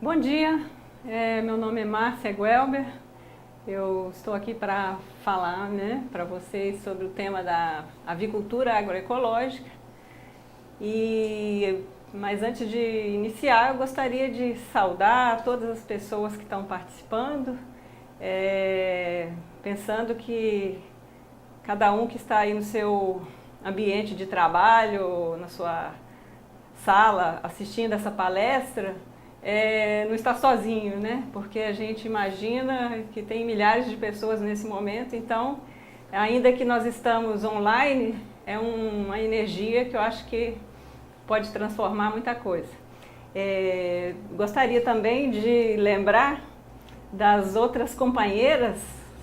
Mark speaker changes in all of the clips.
Speaker 1: Bom dia, meu nome é Márcia Guelber, eu estou aqui para falar para vocês sobre o tema da avicultura agroecológica. Mas antes de iniciar, eu gostaria de saudar todas as pessoas que estão participando, pensando que cada um que está aí no seu ambiente de trabalho, na sua sala, assistindo essa palestra, não está sozinho, né? Porque a gente imagina que tem milhares de pessoas nesse momento, então, ainda que nós estamos online, é uma energia que eu acho que pode transformar muita coisa. Gostaria também de lembrar das outras companheiras,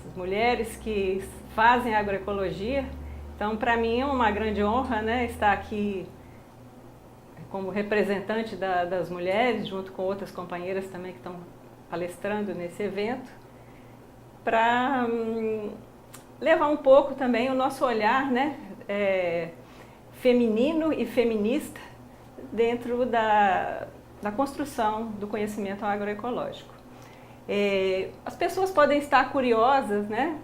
Speaker 1: as mulheres que fazem agroecologia. Então, para mim é uma grande honra, né, estar aqui como representante das mulheres, junto com outras companheiras também que estão palestrando nesse evento, para levar um pouco também o nosso olhar, né, feminino e feminista dentro da construção do conhecimento agroecológico. As pessoas podem estar curiosas, né,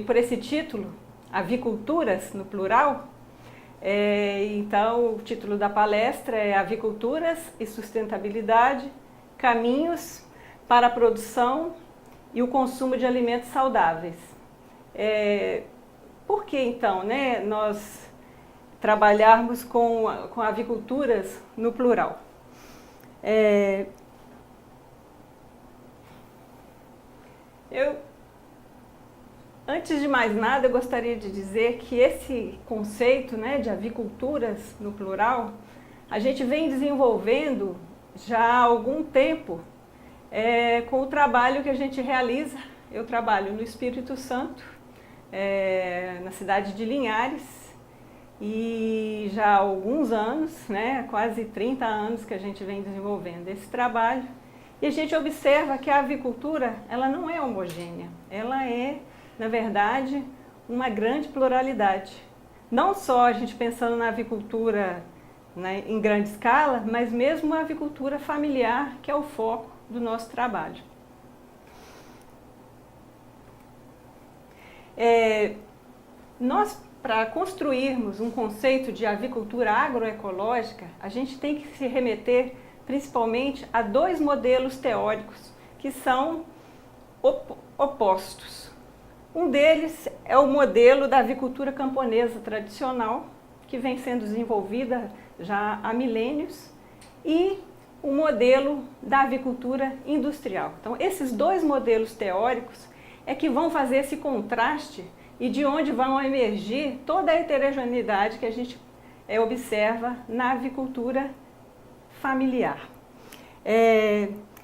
Speaker 1: por esse título, Aviculturas, no plural. Então, o título da palestra é Aviculturas e Sustentabilidade, Caminhos para a Produção e o Consumo de Alimentos Saudáveis. Por que então, né, nós trabalharmos com aviculturas no plural? Antes de mais nada, eu gostaria de dizer que esse conceito, né, de aviculturas no plural, a gente vem desenvolvendo já há algum tempo com o trabalho que a gente realiza. Eu trabalho no Espírito Santo, na cidade de Linhares, e já há alguns anos, né, quase 30 anos que a gente vem desenvolvendo esse trabalho, e a gente observa que a avicultura, ela não é homogênea, ela é, na verdade, uma grande pluralidade. Não só a gente pensando na avicultura, né, em grande escala, mas mesmo a avicultura familiar, que é o foco do nosso trabalho. Nós, para construirmos um conceito de avicultura agroecológica, a gente tem que se remeter principalmente a dois modelos teóricos que são opostos. Um deles é o modelo da avicultura camponesa tradicional, que vem sendo desenvolvida já há milênios, e o modelo da avicultura industrial. Então, esses dois modelos teóricos é que vão fazer esse contraste e de onde vão emergir toda a heterogeneidade que a gente observa na avicultura familiar.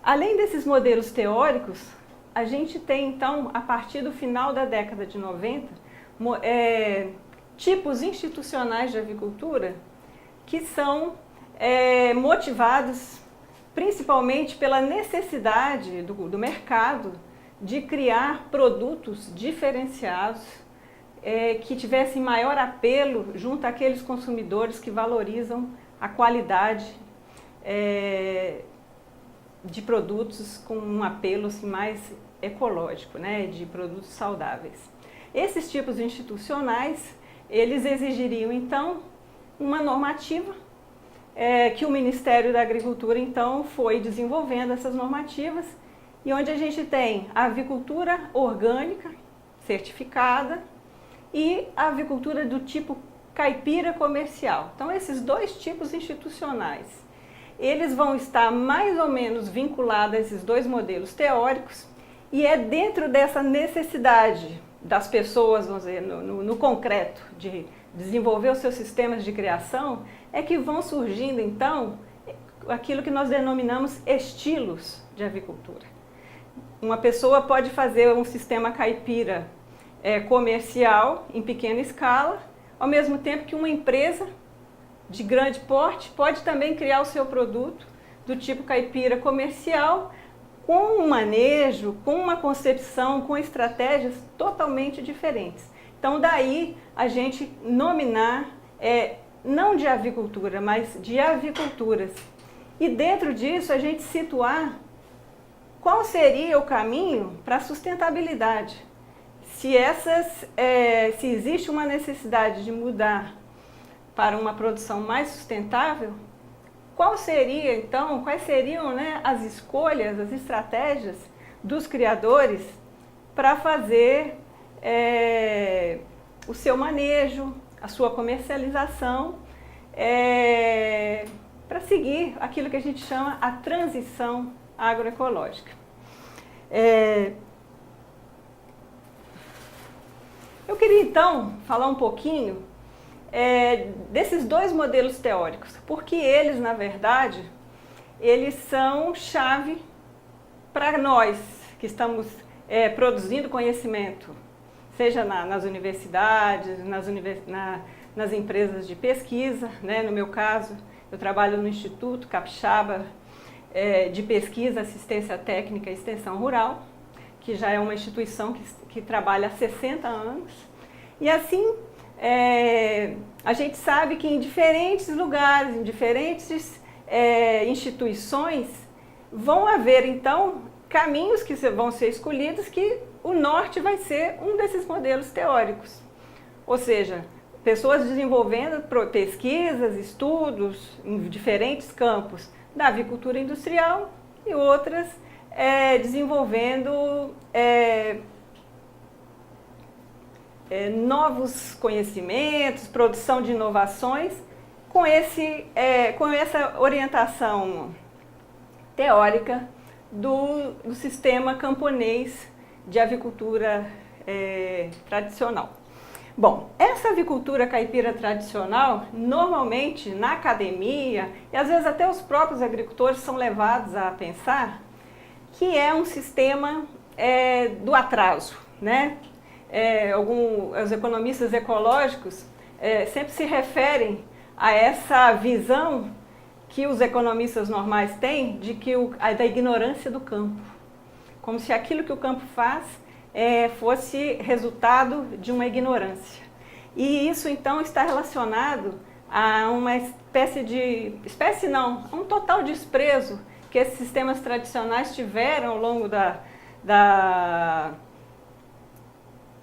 Speaker 1: Além desses modelos teóricos, a gente tem, então, a partir do final da década de 90, tipos institucionais de avicultura que são motivados principalmente pela necessidade do mercado de criar produtos diferenciados que tivessem maior apelo junto àqueles consumidores que valorizam a qualidade de produtos com um apelo assim, mais ecológico, né, de produtos saudáveis. Esses tipos institucionais, eles exigiriam então uma normativa que o Ministério da Agricultura então foi desenvolvendo essas normativas, e onde a gente tem a avicultura orgânica certificada e a avicultura do tipo caipira comercial. Então, esses dois tipos institucionais, eles vão estar mais ou menos vinculados a esses dois modelos teóricos, e é dentro dessa necessidade das pessoas, vamos dizer, no concreto, de desenvolver os seus sistemas de criação, é que vão surgindo, então, aquilo que nós denominamos estilos de avicultura. Uma pessoa pode fazer um sistema caipira comercial, em pequena escala, ao mesmo tempo que uma empresa de grande porte pode também criar o seu produto do tipo caipira comercial, com um manejo, com uma concepção, com estratégias totalmente diferentes. Então, daí a gente nominar, não de avicultura, mas de aviculturas. E dentro disso a gente situar qual seria o caminho para a sustentabilidade? Se existe uma necessidade de mudar para uma produção mais sustentável, quais seriam, né, as escolhas, as estratégias dos criadores para fazer o seu manejo, a sua comercialização, para seguir aquilo que a gente chama a transição agroecológica. Eu queria então falar um pouquinho desses dois modelos teóricos, porque eles, na verdade, eles são chave para nós que estamos produzindo conhecimento, seja nas universidades, nas empresas de pesquisa, né? No meu caso, eu trabalho no Instituto Capixaba de Pesquisa, Assistência Técnica e Extensão Rural, que já é uma instituição que trabalha há 60 anos, e assim a gente sabe que em diferentes lugares, em diferentes instituições, vão haver então caminhos que vão ser escolhidos, que o norte vai ser um desses modelos teóricos. Ou seja, pessoas desenvolvendo pesquisas, estudos em diferentes campos da avicultura industrial e outras desenvolvendo novos conhecimentos, produção de inovações com essa orientação teórica do sistema camponês de avicultura tradicional. Bom, essa avicultura caipira tradicional, normalmente na academia, e às vezes até os próprios agricultores são levados a pensar que é um sistema do atraso, né? Os economistas ecológicos sempre se referem a essa visão que os economistas normais têm da ignorância do campo, como se aquilo que o campo faz fosse resultado de uma ignorância. E isso então está relacionado a uma a um total desprezo que esses sistemas tradicionais tiveram ao longo da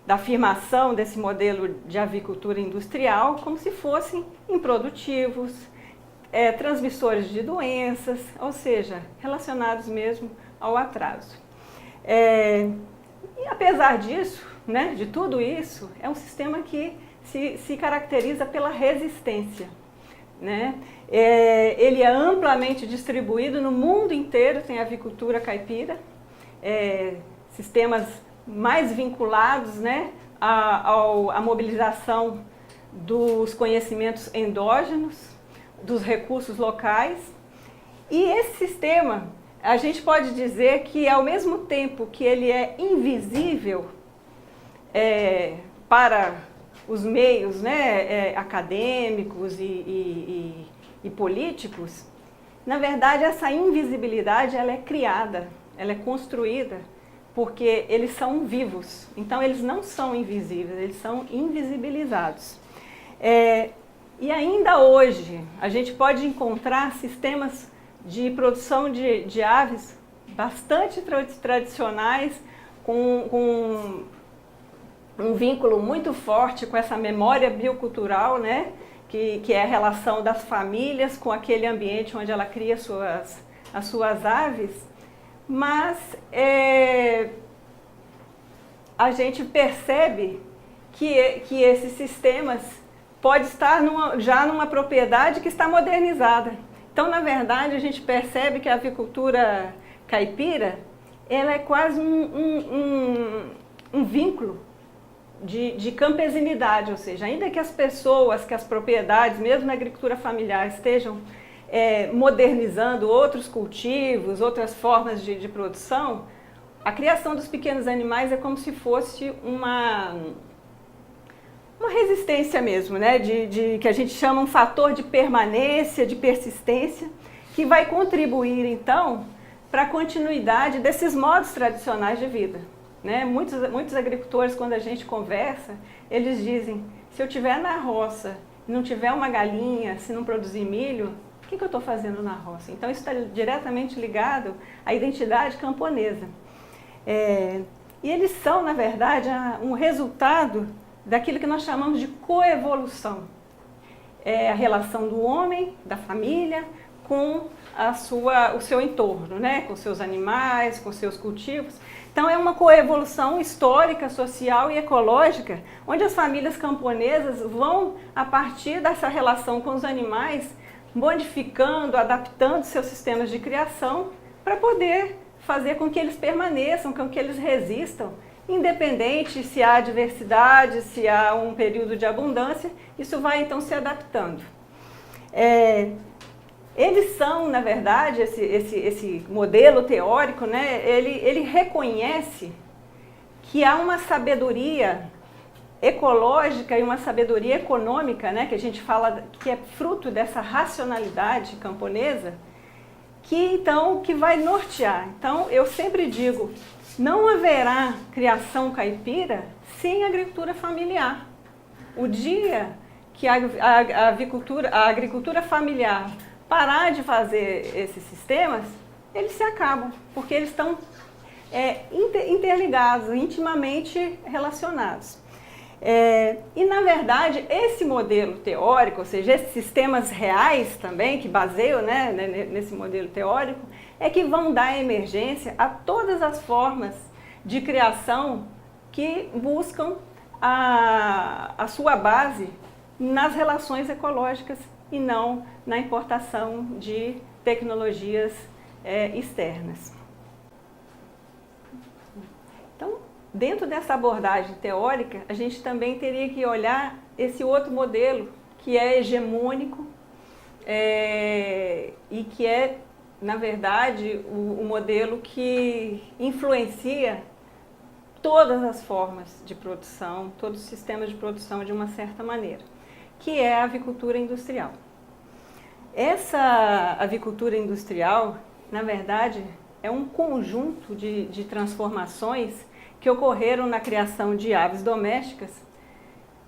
Speaker 1: afirmação desse modelo de avicultura industrial, como se fossem improdutivos, transmissores de doenças, ou seja, relacionados mesmo ao atraso. E apesar disso, né, de tudo isso, é um sistema que se caracteriza pela resistência, né? Ele é amplamente distribuído no mundo inteiro, tem avicultura caipira, sistemas mais vinculados, né, à mobilização dos conhecimentos endógenos, dos recursos locais. E esse sistema, a gente pode dizer que ao mesmo tempo que ele é invisível para os meios, né, acadêmicos e políticos, na verdade essa invisibilidade ela é criada, ela é construída, porque eles são vivos, então eles não são invisíveis, eles são invisibilizados. E ainda hoje a gente pode encontrar sistemas de produção de aves bastante tradicionais, com um vínculo muito forte com essa memória biocultural, né? Que é a relação das famílias com aquele ambiente onde ela cria as suas aves, mas a gente percebe que esses sistemas podem estar já numa propriedade que está modernizada. Então, na verdade, a gente percebe que a avicultura caipira ela é quase um vínculo de campesinidade, ou seja, ainda que as propriedades, mesmo na agricultura familiar, estejam modernizando outros cultivos, outras formas de produção, a criação dos pequenos animais é como se fosse uma resistência mesmo, né? Que a gente chama um fator de permanência, de persistência, que vai contribuir então para a continuidade desses modos tradicionais de vida, né? Muitos agricultores, quando a gente conversa, eles dizem: se eu estiver na roça e não tiver uma galinha, se não produzir milho, O que eu estou fazendo na roça? Então isso está diretamente ligado à identidade camponesa. E eles são, na verdade, um resultado daquilo que nós chamamos de coevolução. É a relação do homem, da família, com o seu entorno, né? Com seus animais, com seus cultivos. Então é uma coevolução histórica, social e ecológica, onde as famílias camponesas vão, a partir dessa relação com os animais, modificando, adaptando seus sistemas de criação para poder fazer com que eles permaneçam, com que eles resistam, independente se há diversidade, se há um período de abundância, isso vai então se adaptando. Eles são, na verdade, esse modelo teórico, né, ele reconhece que há uma sabedoria ecológica e uma sabedoria econômica, né, que a gente fala que é fruto dessa racionalidade camponesa, que vai nortear. Então, eu sempre digo, não haverá criação caipira sem agricultura familiar. O dia que a agricultura familiar parar de fazer esses sistemas, eles se acabam, porque eles estão interligados, intimamente relacionados. E, na verdade, esse modelo teórico, ou seja, esses sistemas reais também, que baseiam, né, nesse modelo teórico, é que vão dar emergência a todas as formas de criação que buscam a sua base nas relações ecológicas e não na importação de tecnologias externas. Então, dentro dessa abordagem teórica, a gente também teria que olhar esse outro modelo que é hegemônico e que é, na verdade, o modelo que influencia todas as formas de produção, todos os sistemas de produção de uma certa maneira, que é a avicultura industrial. Essa avicultura industrial, na verdade, é um conjunto de transformações que ocorreram na criação de aves domésticas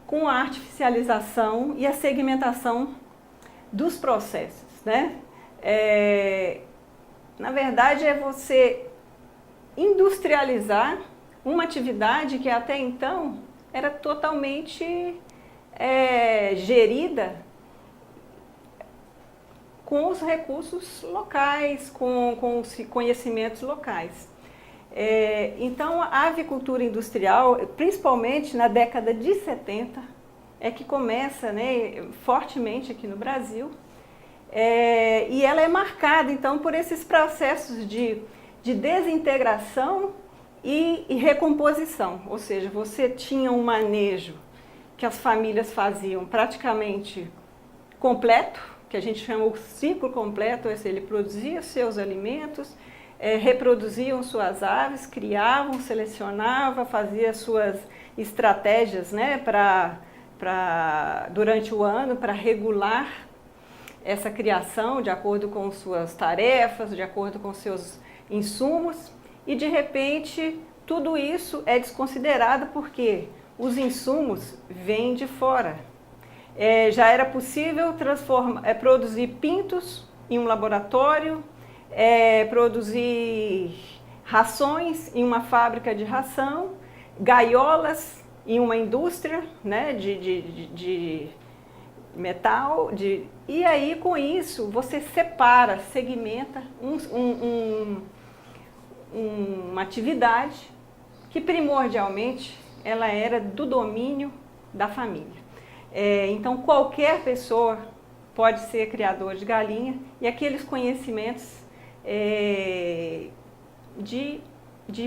Speaker 1: com a artificialização e a segmentação dos processos, né? Na verdade, é você industrializar uma atividade que até então era totalmente gerida com os recursos locais, com os conhecimentos locais. Então, a avicultura industrial, principalmente na década de 70, é que começa, né, fortemente aqui no Brasil, e ela é marcada, então, por esses processos de desintegração e recomposição, ou seja, você tinha um manejo que as famílias faziam praticamente completo, que a gente chama o ciclo completo, ele produzia seus alimentos, reproduziam suas aves, criavam, selecionava, fazia suas estratégias, né, durante o ano para regular essa criação de acordo com suas tarefas, de acordo com seus insumos, e de repente tudo isso é desconsiderado porque os insumos vêm de fora. Já era possível produzir pintos em um laboratório, produzir rações em uma fábrica de ração, gaiolas em uma indústria, né, de metal, e aí com isso você separa, segmenta uma atividade que primordialmente ela era do domínio da família. Então qualquer pessoa pode ser criador de galinha e aqueles conhecimentos de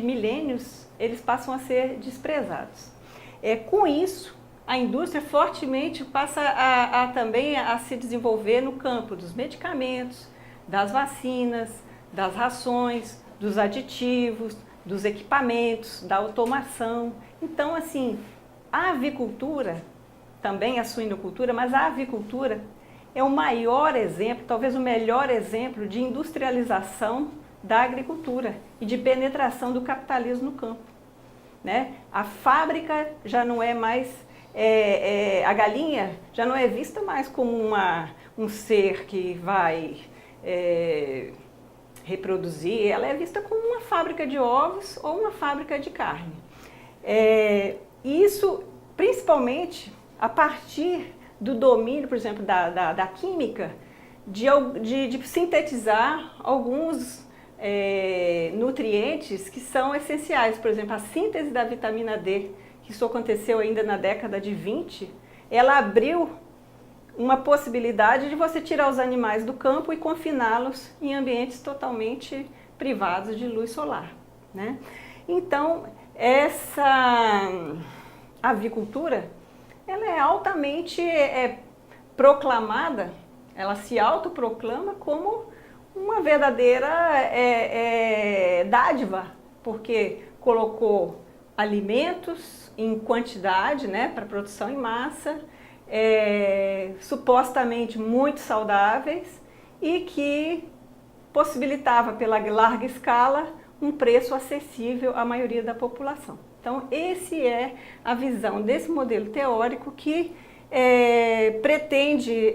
Speaker 1: milênios, eles passam a ser desprezados. Com isso, a indústria fortemente passa também a se desenvolver no campo dos medicamentos, das vacinas, das rações, dos aditivos, dos equipamentos, da automação. Então, assim, a avicultura, também a suinocultura, mas a avicultura é o maior exemplo, talvez o melhor exemplo de industrialização da agricultura e de penetração do capitalismo no campo, né? A fábrica já não é mais, a galinha já não é vista mais como um ser que vai reproduzir, ela é vista como uma fábrica de ovos ou uma fábrica de carne. Isso principalmente a partir do domínio, por exemplo, da química, de sintetizar alguns nutrientes que são essenciais. Por exemplo, a síntese da vitamina D, que isso aconteceu ainda na década de 20, ela abriu uma possibilidade de você tirar os animais do campo e confiná-los em ambientes totalmente privados de luz solar, né? Então, essa avicultura, ela é altamente proclamada, ela se autoproclama como uma verdadeira dádiva, porque colocou alimentos em quantidade, né, para produção em massa, supostamente muito saudáveis e que possibilitava pela larga escala um preço acessível à maioria da população. Então, esse é a visão desse modelo teórico que pretende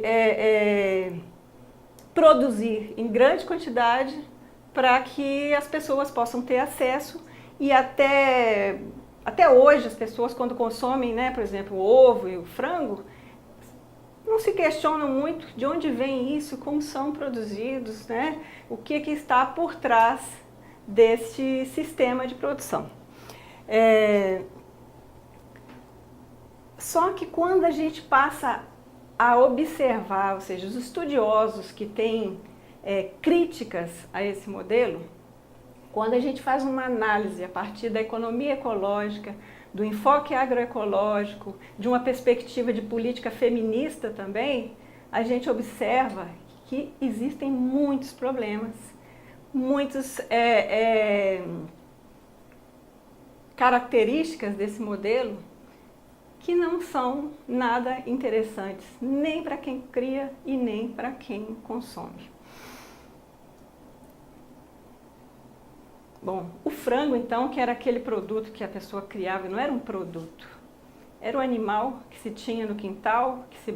Speaker 1: produzir em grande quantidade para que as pessoas possam ter acesso e até hoje as pessoas quando consomem, né, por exemplo, o ovo e o frango, não se questionam muito de onde vem isso, como são produzidos, né, o que está por trás deste sistema de produção. Só que quando a gente passa a observar, ou seja, os estudiosos que têm críticas a esse modelo, quando a gente faz uma análise a partir da economia ecológica, do enfoque agroecológico, de uma perspectiva de política feminista também, a gente observa que existem muitos problemas, muitas características desse modelo que não são nada interessantes, nem para quem cria e nem para quem consome. Bom, o frango então, que era aquele produto que a pessoa criava, não era um produto, era um animal que se tinha no quintal, que se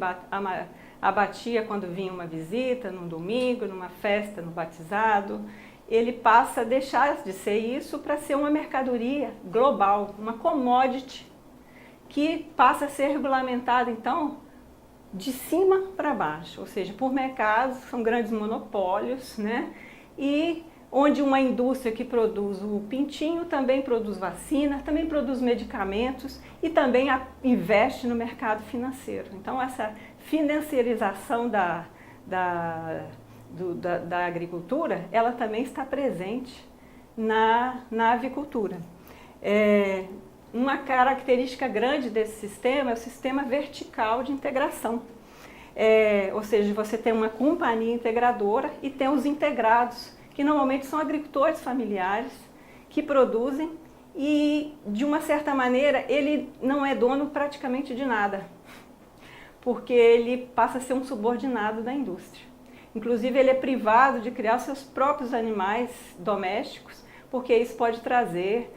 Speaker 1: abatia quando vinha uma visita, num domingo, numa festa, no batizado. Ele passa a deixar de ser isso para ser uma mercadoria global, uma commodity, que passa a ser regulamentada, então, de cima para baixo, ou seja, por mercados, são grandes monopólios, né? E onde uma indústria que produz o pintinho também produz vacina, também produz medicamentos e também investe no mercado financeiro. Então, essa financiarização da agricultura, ela também está presente na avicultura. Uma característica grande desse sistema é o sistema vertical de integração. Ou seja, você tem uma companhia integradora e tem os integrados, que normalmente são agricultores familiares que produzem e, de uma certa maneira, ele não é dono praticamente de nada, porque ele passa a ser um subordinado da indústria. Inclusive, ele é privado de criar seus próprios animais domésticos, porque isso pode trazer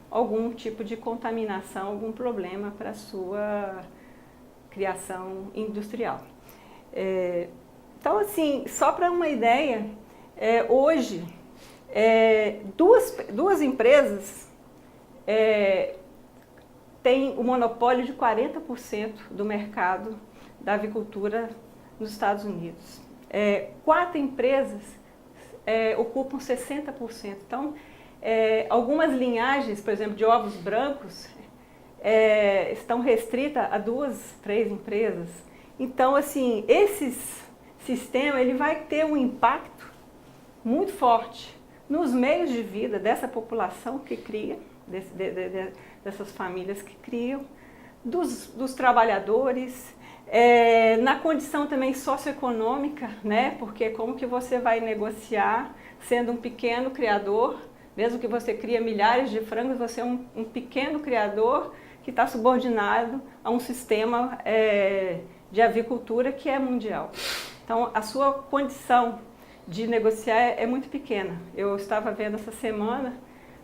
Speaker 1: algum tipo de contaminação, algum problema para a sua criação industrial. Então, assim, só para uma ideia, hoje, duas empresas têm o monopólio de 40% do mercado da avicultura nos Estados Unidos. 4 empresas ocupam 60%. Então, algumas linhagens, por exemplo, de ovos brancos, estão restritas a 2, 3 empresas. Então, assim, esse sistema ele vai ter um impacto muito forte nos meios de vida dessa população que cria, dessas famílias que criam, dos trabalhadores, na condição também socioeconômica, né? Porque como que você vai negociar sendo um pequeno criador, mesmo que você cria milhares de frangos, você é um pequeno criador que está subordinado a um sistema de avicultura que é mundial. Então, a sua condição de negociar é muito pequena. Eu estava vendo essa semana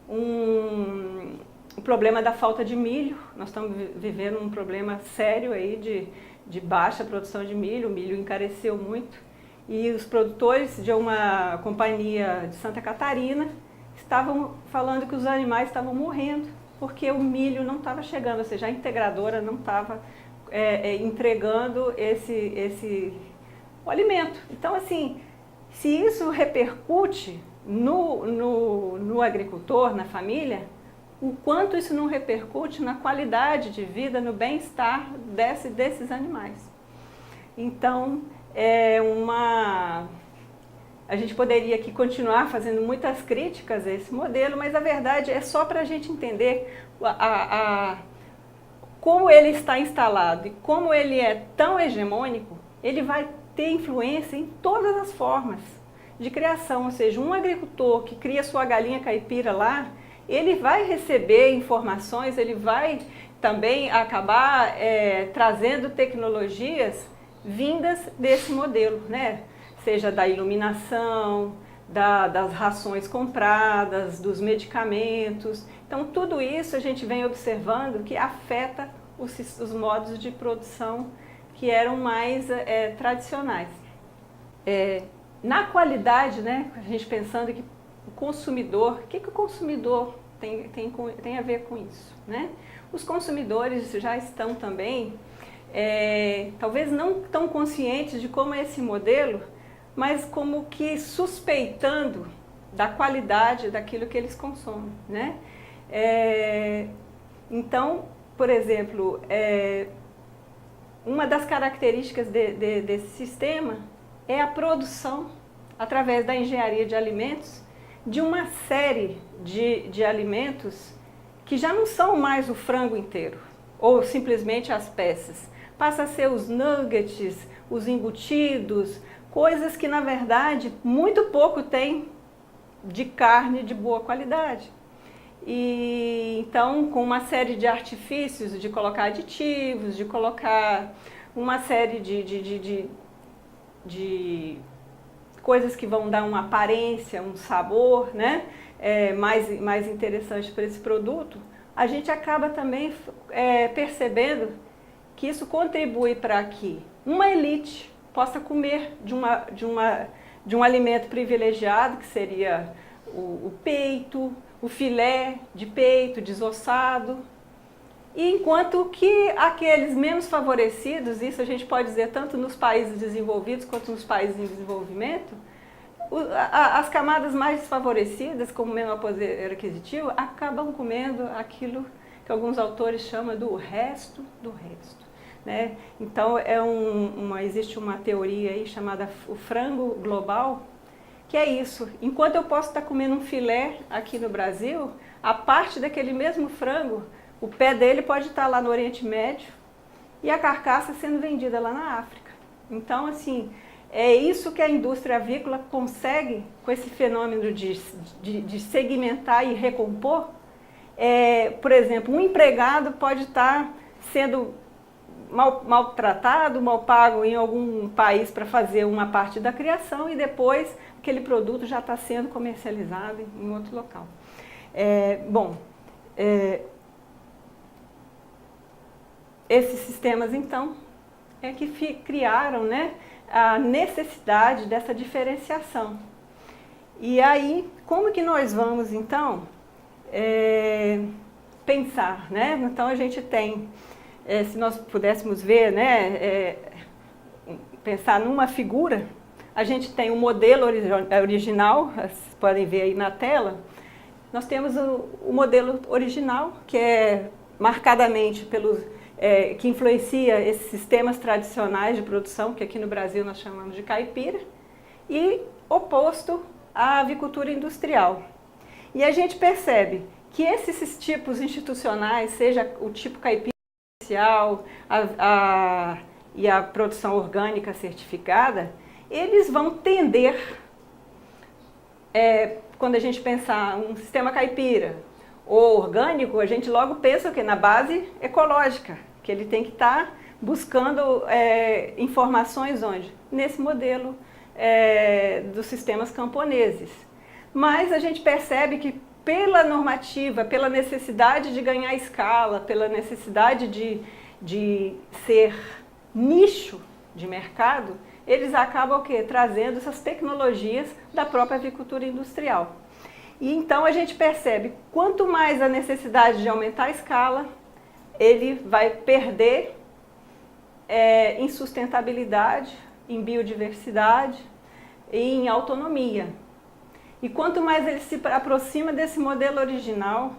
Speaker 1: o problema da falta de milho. Nós estamos vivendo um problema sério aí de baixa produção de milho, o milho encareceu muito, e os produtores de uma companhia de Santa Catarina estavam falando que os animais estavam morrendo, porque o milho não estava chegando, ou seja, a integradora não estava entregando o alimento. Então, assim, se isso repercute no agricultor, na família, o quanto isso não repercute na qualidade de vida, no bem-estar desses animais. Então, a gente poderia aqui continuar fazendo muitas críticas a esse modelo, mas a verdade é só para a gente entender como ele está instalado e como ele é tão hegemônico, ele vai ter influência em todas as formas de criação, ou seja, um agricultor que cria sua galinha caipira lá, ele vai receber informações, ele vai também acabar trazendo tecnologias vindas desse modelo, né? Seja da iluminação, das rações compradas, dos medicamentos. Então, tudo isso a gente vem observando que afeta os modos de produção que eram mais tradicionais. Na qualidade, né, a gente pensando que o consumidor, o que o consumidor tem a ver com isso, né? Os consumidores já estão também, talvez não tão conscientes de como é esse modelo, mas como que suspeitando da qualidade daquilo que eles consomem, né? Então, por exemplo, uma das características desse sistema é a produção, através da engenharia de alimentos, de uma série de alimentos que já não são mais o frango inteiro, ou simplesmente as peças. Passa a ser os nuggets, os embutidos, coisas que, na verdade, muito pouco tem de carne de boa qualidade. E então, com uma série de artifícios, de colocar aditivos, de colocar uma série de coisas que vão dar uma aparência, um sabor, né, mais interessante para esse produto, a gente acaba também percebendo que isso contribui para que uma elite possa comer de um alimento privilegiado, que seria o peito, o filé de peito desossado, e enquanto que aqueles menos favorecidos, isso a gente pode dizer tanto nos países desenvolvidos quanto nos países em desenvolvimento, as camadas mais desfavorecidas, com menor poder aquisitivo, acabam comendo aquilo que alguns autores chamam do resto do resto, né? Então, existe uma teoria aí chamada o frango global, que é isso. Enquanto eu posso estar comendo um filé aqui no Brasil, a parte daquele mesmo frango, o pé dele pode estar lá no Oriente Médio e a carcaça sendo vendida lá na África. Então, assim, é isso que a indústria avícola consegue com esse fenômeno de segmentar e recompor. Por exemplo, um empregado pode estar sendo maltratado, mal pago em algum país para fazer uma parte da criação e depois aquele produto já está sendo comercializado em outro local. Esses sistemas, então, que criaram, né, a necessidade dessa diferenciação. E aí, como que nós vamos, então, pensar, né? Então, a gente tem, se nós pudéssemos ver, né, pensar numa figura, a gente tem o modelo original, vocês podem ver aí na tela, nós temos o modelo original, que é marcadamente que influencia esses sistemas tradicionais de produção, que aqui no Brasil nós chamamos de caipira, e oposto à avicultura industrial. E a gente percebe que esses tipos institucionais, seja o tipo caipira especial e a produção orgânica certificada, eles vão tender, quando a gente pensar um sistema caipira ou orgânico, a gente logo pensa o quê? Na base ecológica, que ele tem que estar buscando informações onde? Nesse modelo dos sistemas camponeses. Mas a gente percebe que pela normativa, pela necessidade de ganhar escala, pela necessidade de ser nicho de mercado, eles acabam o quê? Trazendo essas tecnologias da própria avicultura industrial. E então a gente percebe, quanto mais a necessidade de aumentar a escala, ele vai perder em sustentabilidade, em biodiversidade e em autonomia. E quanto mais ele se aproxima desse modelo original,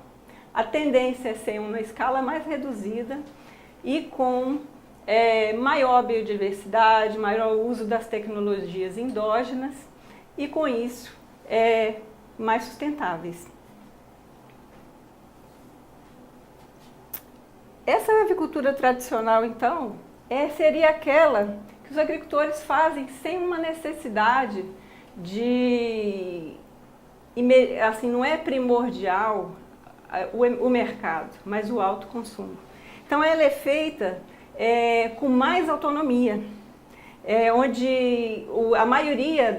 Speaker 1: a tendência é ser uma escala mais reduzida e com maior biodiversidade, maior uso das tecnologias endógenas e, com isso, mais sustentáveis. Essa avicultura tradicional, então, seria aquela que os agricultores fazem sem uma necessidade de... Assim, não é primordial o mercado, mas o alto consumo. Então, ela é feita com mais autonomia, onde a maioria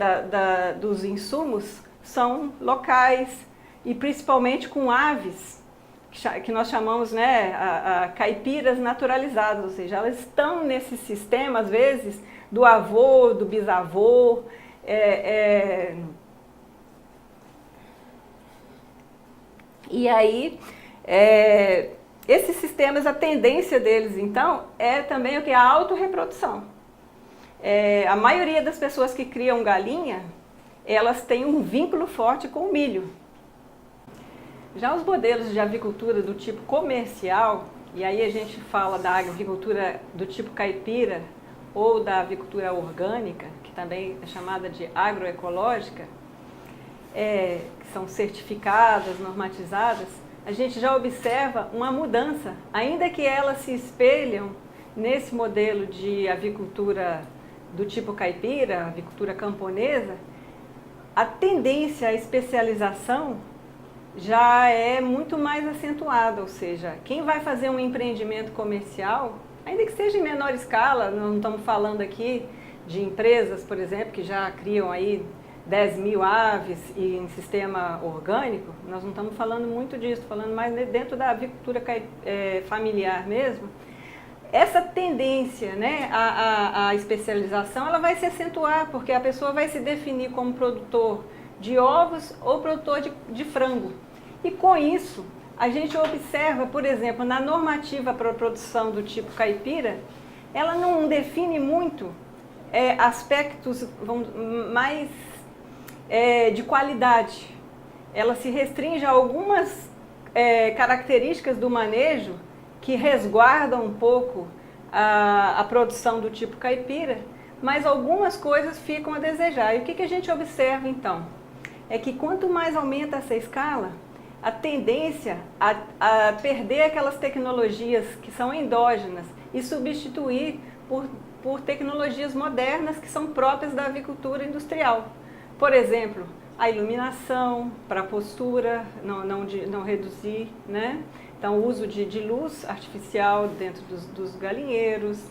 Speaker 1: dos insumos são locais e principalmente com aves, que nós chamamos, né, caipiras naturalizadas, ou seja, elas estão nesse sistema, às vezes, do avô, do bisavô, e aí, esses sistemas, a tendência deles, então, é também o que? A autorreprodução. A maioria das pessoas que criam galinha, elas têm um vínculo forte com o milho. Já os modelos de avicultura do tipo comercial, e aí a gente fala da avicultura do tipo caipira ou da avicultura orgânica, que também é chamada de agroecológica, que são certificadas, normatizadas, a gente já observa uma mudança, ainda que elas se espelham nesse modelo de avicultura do tipo caipira, avicultura camponesa, a tendência à especialização já é muito mais acentuada, ou seja, quem vai fazer um empreendimento comercial, ainda que seja em menor escala, não estamos falando aqui de empresas, por exemplo, que já criam aí 10 mil aves e em sistema orgânico, nós não estamos falando muito disso, falando mais dentro da avicultura familiar mesmo. Essa tendência, né, à especialização, ela vai se acentuar, porque a pessoa vai se definir como produtor de ovos ou produtor de frango. E com isso, a gente observa, por exemplo, na normativa para a produção do tipo caipira, ela não define muito aspectos mais de qualidade. Ela se restringe a algumas características do manejo que resguardam um pouco a produção do tipo caipira, mas algumas coisas ficam a desejar. E o que a gente observa então? É que quanto mais aumenta essa escala, a tendência a perder aquelas tecnologias que são endógenas e substituir por tecnologias modernas que são próprias da avicultura industrial. Por exemplo, a iluminação para a postura, não reduzir, né? Então, o uso de luz artificial dentro dos galinheiros,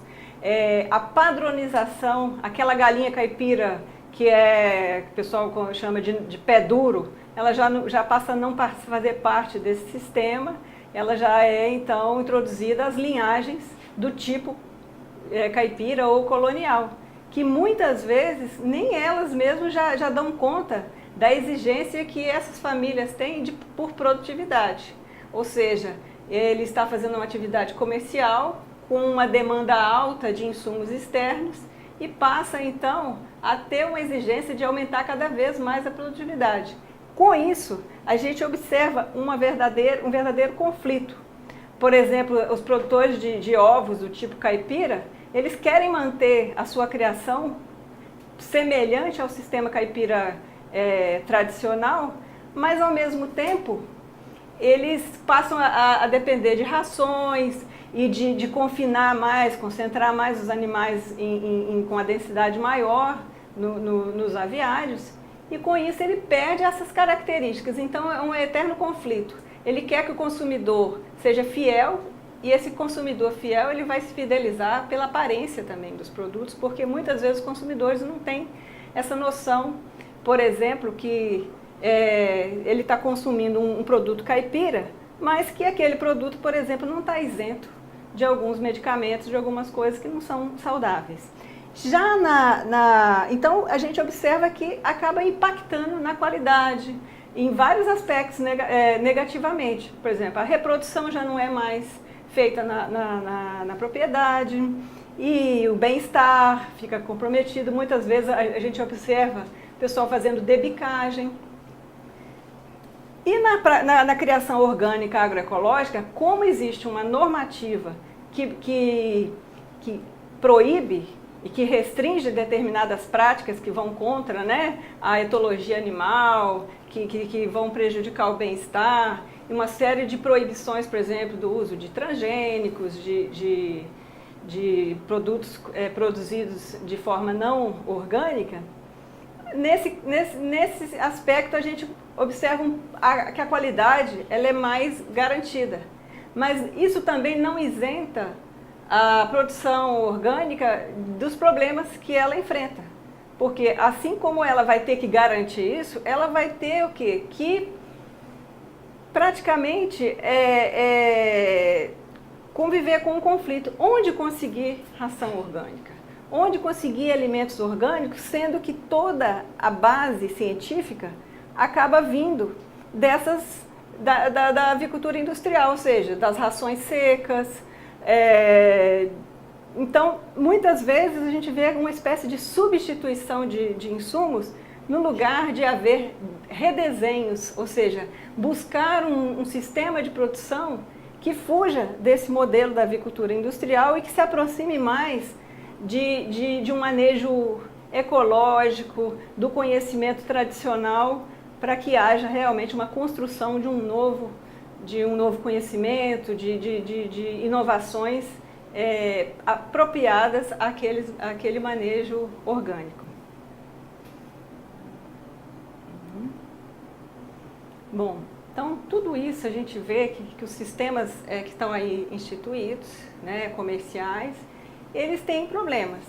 Speaker 1: a padronização, aquela galinha caipira que o pessoal chama de pé duro, ela já passa a não fazer parte desse sistema, ela já é, então, introduzida às linhagens do tipo caipira ou colonial, que muitas vezes nem elas mesmas já dão conta da exigência que essas famílias têm por produtividade. Ou seja, ele está fazendo uma atividade comercial com uma demanda alta de insumos externos e passa, então, a ter uma exigência de aumentar cada vez mais a produtividade. Com isso, a gente observa um verdadeiro conflito. Por exemplo, os produtores de ovos do tipo caipira, eles querem manter a sua criação semelhante ao sistema caipira tradicional, mas ao mesmo tempo eles passam a depender de rações e de confinar mais, concentrar mais os animais com a densidade maior nos aviários, e com isso ele perde essas características. Então é um eterno conflito. Ele quer que o consumidor seja fiel, e esse consumidor fiel ele vai se fidelizar pela aparência também dos produtos, porque muitas vezes os consumidores não têm essa noção, por exemplo, que ele está consumindo um produto caipira, mas que aquele produto, por exemplo, não está isento de alguns medicamentos, de algumas coisas que não são saudáveis. Já então a gente observa que acaba impactando na qualidade, em vários aspectos negativamente. Por exemplo, a reprodução já não é mais feita na propriedade e o bem-estar fica comprometido. Muitas vezes a gente observa o pessoal fazendo debicagem. E na criação orgânica agroecológica, como existe uma normativa que proíbe e que restringe determinadas práticas que vão contra, né, a etologia animal, que vão prejudicar o bem-estar, e uma série de proibições, por exemplo, do uso de transgênicos, de produtos produzidos de forma não orgânica. Nesse aspecto, a gente observa que a qualidade ela é mais garantida. Mas isso também não isenta a produção orgânica dos problemas que ela enfrenta. Porque assim como ela vai ter que garantir isso, ela vai ter o quê? Que praticamente conviver com um conflito. Onde conseguir ração orgânica? Onde conseguir alimentos orgânicos, sendo que toda a base científica acaba vindo da avicultura industrial, ou seja, das rações secas. Então, muitas vezes a gente vê uma espécie de substituição de insumos no lugar de haver redesenhos, ou seja, buscar um sistema de produção que fuja desse modelo da avicultura industrial e que se aproxime mais de um manejo ecológico, do conhecimento tradicional, para que haja realmente uma construção de um novo conhecimento, de inovações apropriadas àquele manejo orgânico. Bom, então tudo isso a gente vê que os sistemas que estão aí instituídos, né, comerciais, eles têm problemas.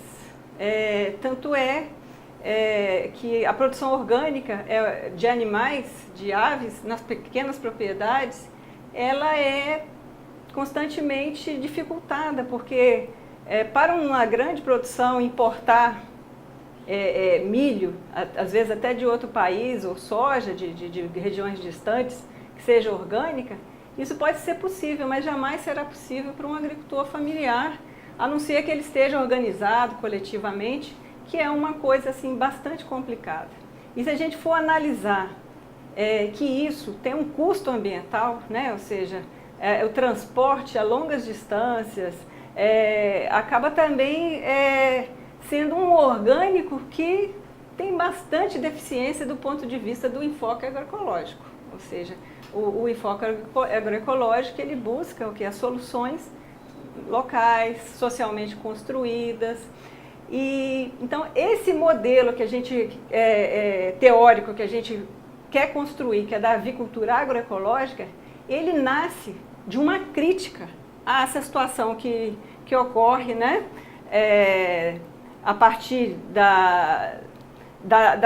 Speaker 1: Tanto é que a produção orgânica de animais, de aves, nas pequenas propriedades, ela é constantemente dificultada, porque para uma grande produção importar milho, às vezes até de outro país, ou soja de regiões distantes, que seja orgânica, isso pode ser possível, mas jamais será possível para um agricultor familiar, a não ser que ele esteja organizado coletivamente, que é uma coisa assim bastante complicada. E se a gente for analisar que isso tem um custo ambiental, né? Ou seja, o transporte a longas distâncias, acaba também sendo um orgânico que tem bastante deficiência do ponto de vista do enfoque agroecológico. Ou seja, o enfoque agroecológico ele busca as soluções locais, socialmente construídas. E então esse modelo que a gente teórico que a gente quer construir, que é da avicultura agroecológica, ele nasce de uma crítica a essa situação que ocorre, né? A partir da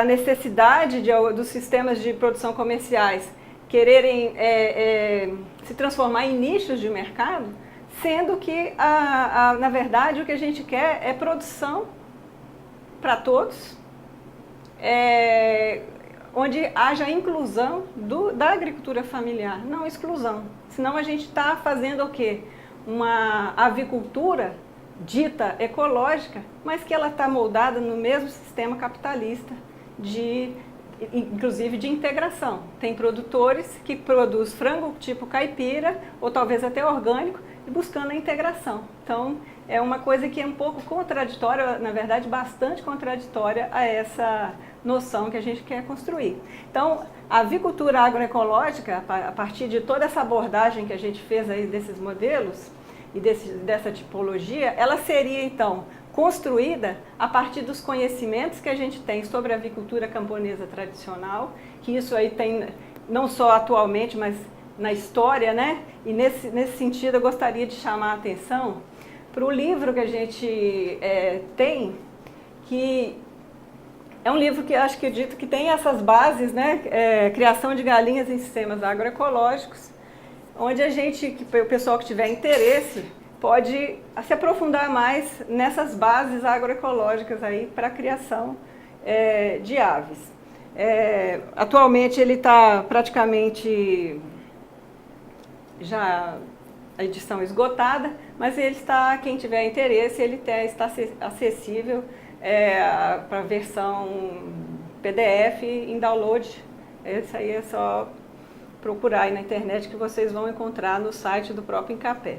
Speaker 1: necessidade dos sistemas de produção comerciais quererem se transformar em nichos de mercado, sendo que, na verdade, o que a gente quer é produção para todos, onde haja inclusão da agricultura familiar, não exclusão. Senão a gente está fazendo o quê? Uma avicultura dita ecológica, mas que ela está moldada no mesmo sistema capitalista, inclusive de integração. Tem produtores que produzem frango tipo caipira, ou talvez até orgânico, buscando a integração. Então, é uma coisa que é um pouco contraditória, na verdade, bastante contraditória a essa noção que a gente quer construir. Então, a avicultura agroecológica, a partir de toda essa abordagem que a gente fez aí desses modelos e dessa tipologia, ela seria, então, construída a partir dos conhecimentos que a gente tem sobre a avicultura camponesa tradicional, que isso aí tem não só atualmente, mas na história, né? E nesse sentido eu gostaria de chamar a atenção para o livro que a gente tem, que é um livro que acho que eu dito que tem essas bases, né? Criação de galinhas em sistemas agroecológicos, onde o pessoal que tiver interesse pode se aprofundar mais nessas bases agroecológicas aí para a criação de aves. Atualmente ele está praticamente já a edição esgotada, mas ele está, quem tiver interesse, ele está acessível para a versão PDF em download. Isso aí é só procurar aí na internet que vocês vão encontrar no site do próprio INCAPé.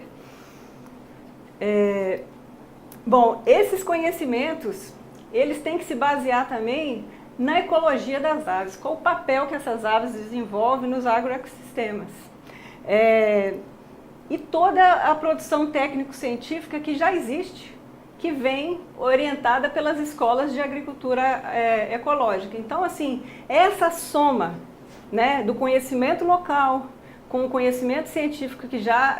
Speaker 1: Bom, esses conhecimentos, eles têm que se basear também na ecologia das aves, qual o papel que essas aves desenvolvem nos agroecossistemas. E toda a produção técnico-científica que já existe, que vem orientada pelas escolas de agricultura ecológica. Então, assim, essa soma, né, do conhecimento local com o conhecimento científico que já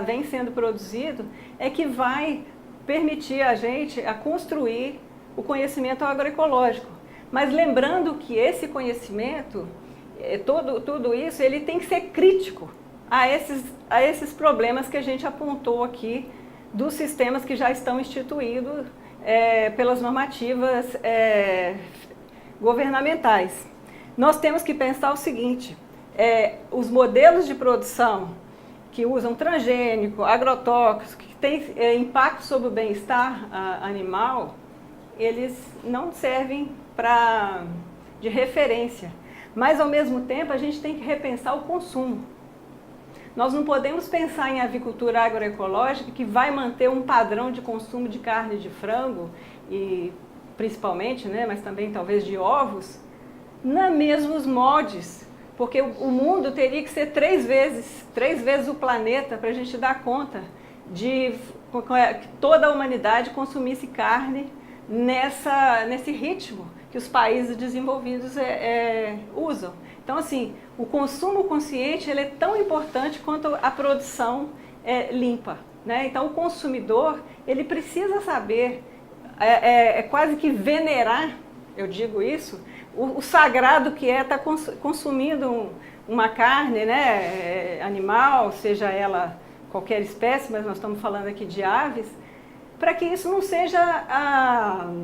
Speaker 1: vem sendo produzido, é que vai permitir a gente a construir o conhecimento agroecológico. Mas lembrando que esse conhecimento, tudo isso, ele tem que ser crítico a esses problemas que a gente apontou aqui dos sistemas que já estão instituídos pelas normativas governamentais. Nós temos que pensar o seguinte, os modelos de produção que usam transgênico, agrotóxico, que têm impacto sobre o bem-estar animal, eles não servem de referência. Mas, ao mesmo tempo, a gente tem que repensar o consumo. Nós não podemos pensar em avicultura agroecológica que vai manter um padrão de consumo de carne de frango, e principalmente, né, mas também talvez de ovos, nos mesmos moldes, porque o mundo teria que ser três vezes o planeta para a gente dar conta de que toda a humanidade consumisse carne nesse ritmo que os países desenvolvidos usam. Então, assim, o consumo consciente ele é tão importante quanto a produção limpa, né? Então, o consumidor ele precisa saber, quase que venerar, eu digo isso, o sagrado que estar consumindo uma carne, né, animal, seja ela qualquer espécie, mas nós estamos falando aqui de aves, para que isso não seja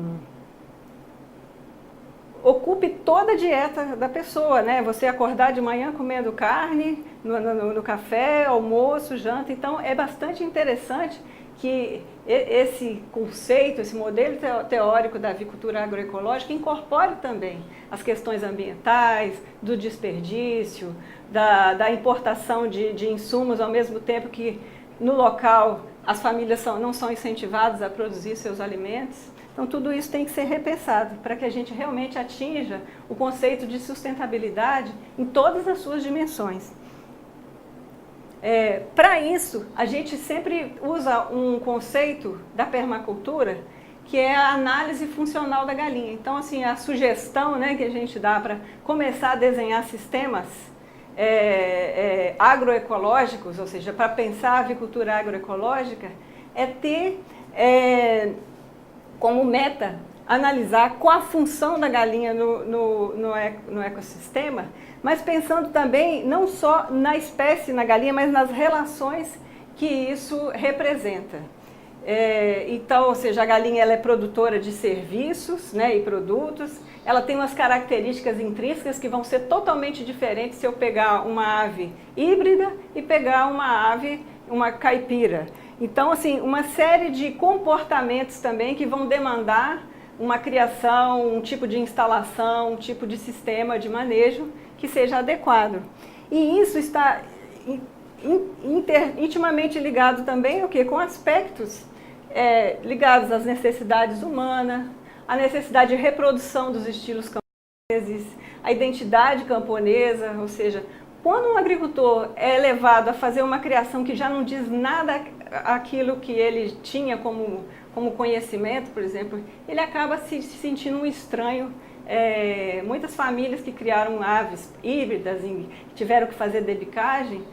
Speaker 1: ocupe toda a dieta da pessoa, né? Você acordar de manhã comendo carne, no café, almoço, janta. Então, é bastante interessante que esse conceito, esse modelo teórico da avicultura agroecológica incorpore também as questões ambientais, do desperdício, da importação de insumos, ao mesmo tempo que no local as famílias não são incentivadas a produzir seus alimentos. Então, tudo isso tem que ser repensado para que a gente realmente atinja o conceito de sustentabilidade em todas as suas dimensões. Para isso, a gente sempre usa um conceito da permacultura, que é a análise funcional da galinha. Então, assim, a sugestão, né, que a gente dá para começar a desenhar sistemas agroecológicos, ou seja, para pensar a avicultura agroecológica, é ter como meta analisar qual a função da galinha no ecossistema, mas pensando também não só na espécie, na galinha, mas nas relações que isso representa. Então, ou seja, a galinha ela é produtora de serviços, né, e produtos, ela tem umas características intrínsecas que vão ser totalmente diferentes se eu pegar uma ave híbrida e pegar uma caipira. Então, assim, uma série de comportamentos também que vão demandar uma criação, um tipo de instalação, um tipo de sistema de manejo que seja adequado. E isso está intimamente ligado também com aspectos ligados às necessidades humanas, a necessidade de reprodução dos estilos camponeses, a identidade camponesa, ou seja, quando um agricultor é levado a fazer uma criação que já não diz nada aquilo que ele tinha como conhecimento, por exemplo, ele acaba se sentindo um estranho. Muitas famílias que criaram aves híbridas e tiveram que fazer debicagem,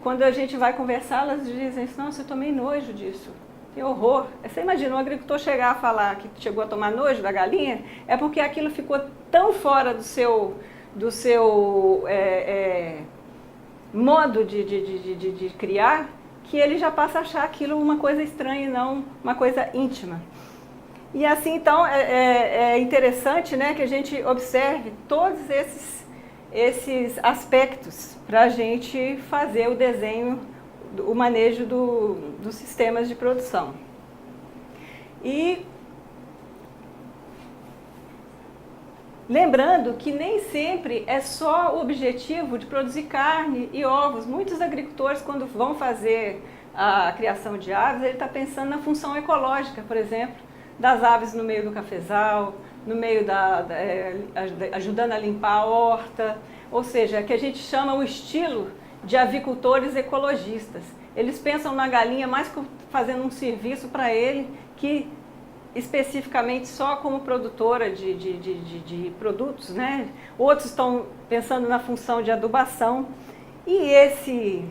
Speaker 1: quando a gente vai conversar, elas dizem, nossa, eu tomei nojo disso, que horror. Você imagina um agricultor chegar a falar que chegou a tomar nojo da galinha, é porque aquilo ficou tão fora do seu modo de criar, que ele já passa a achar aquilo uma coisa estranha e não uma coisa íntima. E assim, então, é interessante, né, que a gente observe todos esses aspectos para a gente fazer o desenho, o manejo dos sistemas de produção. E lembrando que nem sempre é só o objetivo de produzir carne e ovos. Muitos agricultores, quando vão fazer a criação de aves, ele está pensando na função ecológica, por exemplo, das aves no meio do cafezal, no meio ajudando a limpar a horta, ou seja, que a gente chama o estilo de avicultores ecologistas. Eles pensam na galinha mais fazendo um serviço para ele que especificamente só como produtora de produtos, né? Outros estão pensando na função de adubação. E esse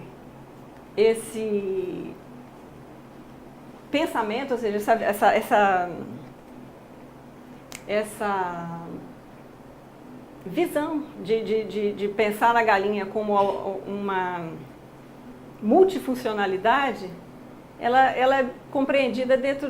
Speaker 1: pensamento, ou seja, essa visão de pensar na galinha como uma multifuncionalidade, ela é compreendida dentro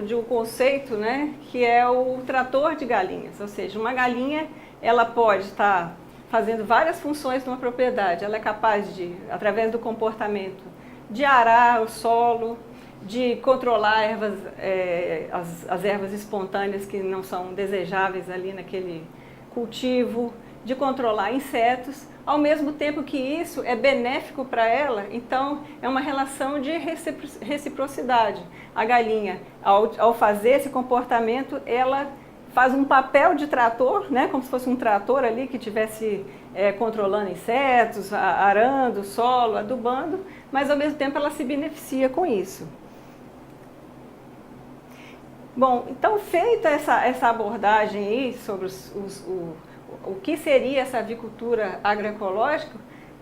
Speaker 1: de um conceito, né, que é o trator de galinhas. Ou seja, uma galinha ela pode estar fazendo várias funções numa propriedade. Ela é capaz de, através do comportamento, de arar o solo, de controlar as ervas espontâneas que não são desejáveis ali naquele cultivo, de controlar insetos, ao mesmo tempo que isso é benéfico para ela. Então é uma relação de reciprocidade. A galinha, ao fazer esse comportamento, ela faz um papel de trator, né, como se fosse um trator ali que estivesse controlando insetos, arando o solo, adubando, mas ao mesmo tempo ela se beneficia com isso. Bom, então feita essa abordagem aí sobre o que seria essa avicultura agroecológica,